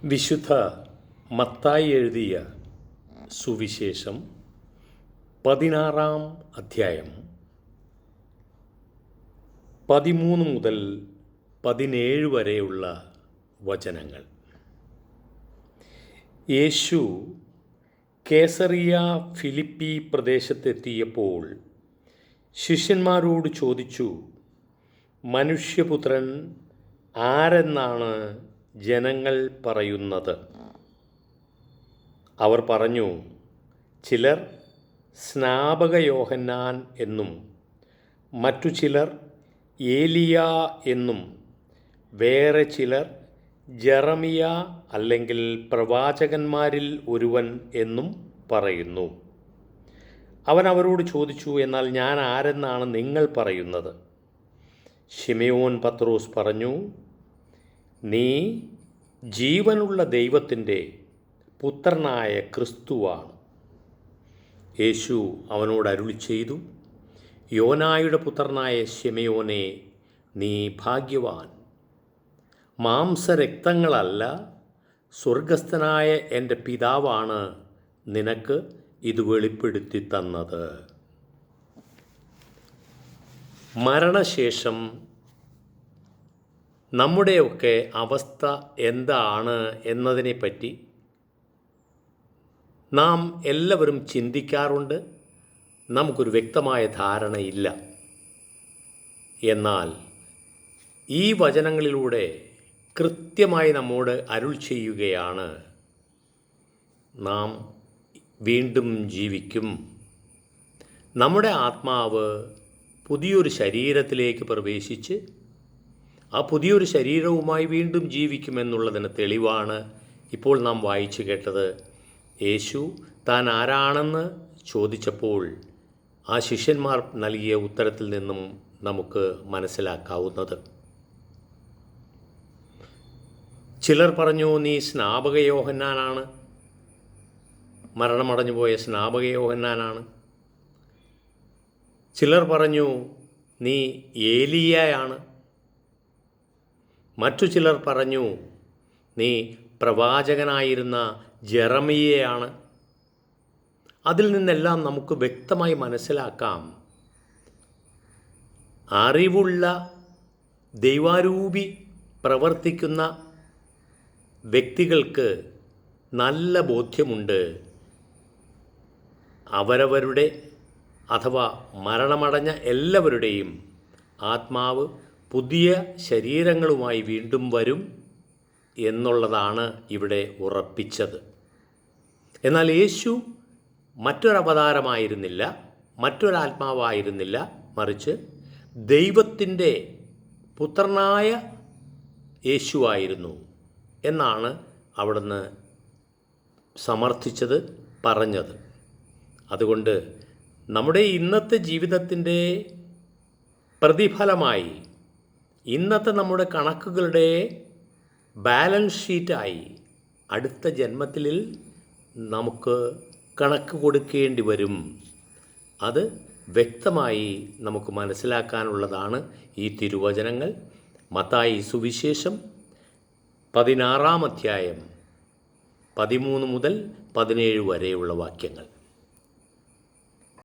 വിശുദ്ധ മത്തായി എഴുതിയ സുവിശേഷം 16 അധ്യായം 13 മുതൽ 17 വരെയുള്ള വചനങ്ങൾ. യേശു കേസറിയ ഫിലിപ്പി പ്രദേശത്തെത്തിയപ്പോൾ ശിഷ്യന്മാരോട് ചോദിച്ചു, മനുഷ്യപുത്രൻ ആരെന്നാണ് ജനങ്ങൾ പറയുന്നത്? അവർ പറഞ്ഞു, ചിലർ സ്നാപക യോഹന്നാൻ എന്നും മറ്റു ചിലർ ഏലിയ എന്നും വേറെ ചിലർ ജെറമിയ അല്ലെങ്കിൽ പ്രവാചകന്മാരിൽ ഒരുവൻ എന്നും പറയുന്നു. അവൻ അവരോട് ചോദിച്ചു, എന്നാൽ ഞാൻ ആരെന്നാണ് നിങ്ങൾ പറയുന്നത്? ശിമയോൻ പത്രോസ് പറഞ്ഞു, നീ ജീവനുള്ള ദൈവത്തിൻ്റെ പുത്രനായ ക്രിസ്തുവാണ്. യേശു അവനോട് അരുളി ചെയ്തു, യോനായുടെ പുത്രനായ ശിമയോനെ, നീ ഭാഗ്യവാൻ. മാംസരക്തങ്ങളല്ല, സ്വർഗസ്ഥനായ എൻ്റെ പിതാവാണ് നിനക്ക് ഇത് വെളിപ്പെടുത്തി തന്നത്. മരണശേഷം നമ്മുടെയൊക്കെ അവസ്ഥ എന്താണ് എന്നതിനെപ്പറ്റി നാം എല്ലാവരും ചിന്തിക്കാറുണ്ട്. നമുക്കൊരു വ്യക്തമായ ധാരണയില്ല. എന്നാൽ ഈ വചനങ്ങളിലൂടെ കൃത്യമായി നമ്മോട് അരുൾ ചെയ്യുകയാണ്, നാം വീണ്ടും ജീവിക്കും. നമ്മുടെ ആത്മാവ് പുതിയൊരു ശരീരത്തിലേക്ക് പ്രവേശിച്ച് ആ പുതിയൊരു ശരീരവുമായി വീണ്ടും ജീവിക്കുമെന്നുള്ളതിന് തെളിവാണ് ഇപ്പോൾ നാം വായിച്ചു കേട്ടത്. യേശു താൻ ആരാണെന്ന് ചോദിച്ചപ്പോൾ ആ ശിഷ്യന്മാർ നൽകിയ ഉത്തരത്തിൽ നിന്നും നമുക്ക് മനസ്സിലാക്കാവുന്നത്. ചിലർ പറഞ്ഞു, നീ സ്നാപക യോഹന്നാനാണ്, മരണമടഞ്ഞു പോയ സ്നാപക യോഹന്നാനാണ്. ചിലർ പറഞ്ഞു, നീ ഏലിയയാണ്. മറ്റു ചിലർ പറഞ്ഞു, നീ പ്രവാചകനായിരുന്ന ജെറമിയയാണ്. അതിൽ നിന്നെല്ലാം നമുക്ക് വ്യക്തമായി മനസ്സിലാക്കാം, അറിവുള്ള ദൈവാരൂപി പ്രവർത്തിക്കുന്ന വ്യക്തികൾക്ക് നല്ല ബോധ്യമുണ്ട്. അവരവരുടെ അഥവാ മരണമടഞ്ഞ എല്ലാവരുടെയും ആത്മാവ് പുതിയ ശരീരങ്ങളുമായി വീണ്ടും വരും എന്നുള്ളതാണ് ഇവിടെ ഉറപ്പിച്ചത്. എന്നാൽ യേശു മറ്റൊരവതാരമായിരുന്നില്ല, മറ്റൊരാത്മാവായിരുന്നില്ല, മറിച്ച് ദൈവത്തിൻ്റെ പുത്രനായ യേശുവായിരുന്നു എന്നാണ് അവിടുന്ന് സമർത്ഥിച്ചത്, പറഞ്ഞത്. അതുകൊണ്ട് നമ്മുടെ ഇന്നത്തെ ജീവിതത്തിൻ്റെ പ്രതിഫലമായി, ഇന്നത്തെ നമ്മുടെ കണക്കുകളുടെ ബാലൻസ് ഷീറ്റായി അടുത്ത ജന്മത്തിൽ നമുക്ക് കണക്ക് കൊടുക്കേണ്ടി വരും. അത് വ്യക്തമായി നമുക്ക് മനസ്സിലാക്കാനുള്ളതാണ് ഈ തിരുവചനങ്ങൾ. മത്തായി സുവിശേഷം 16 അധ്യായം 13 മുതൽ 17 വരെയുള്ള വാക്യങ്ങൾ.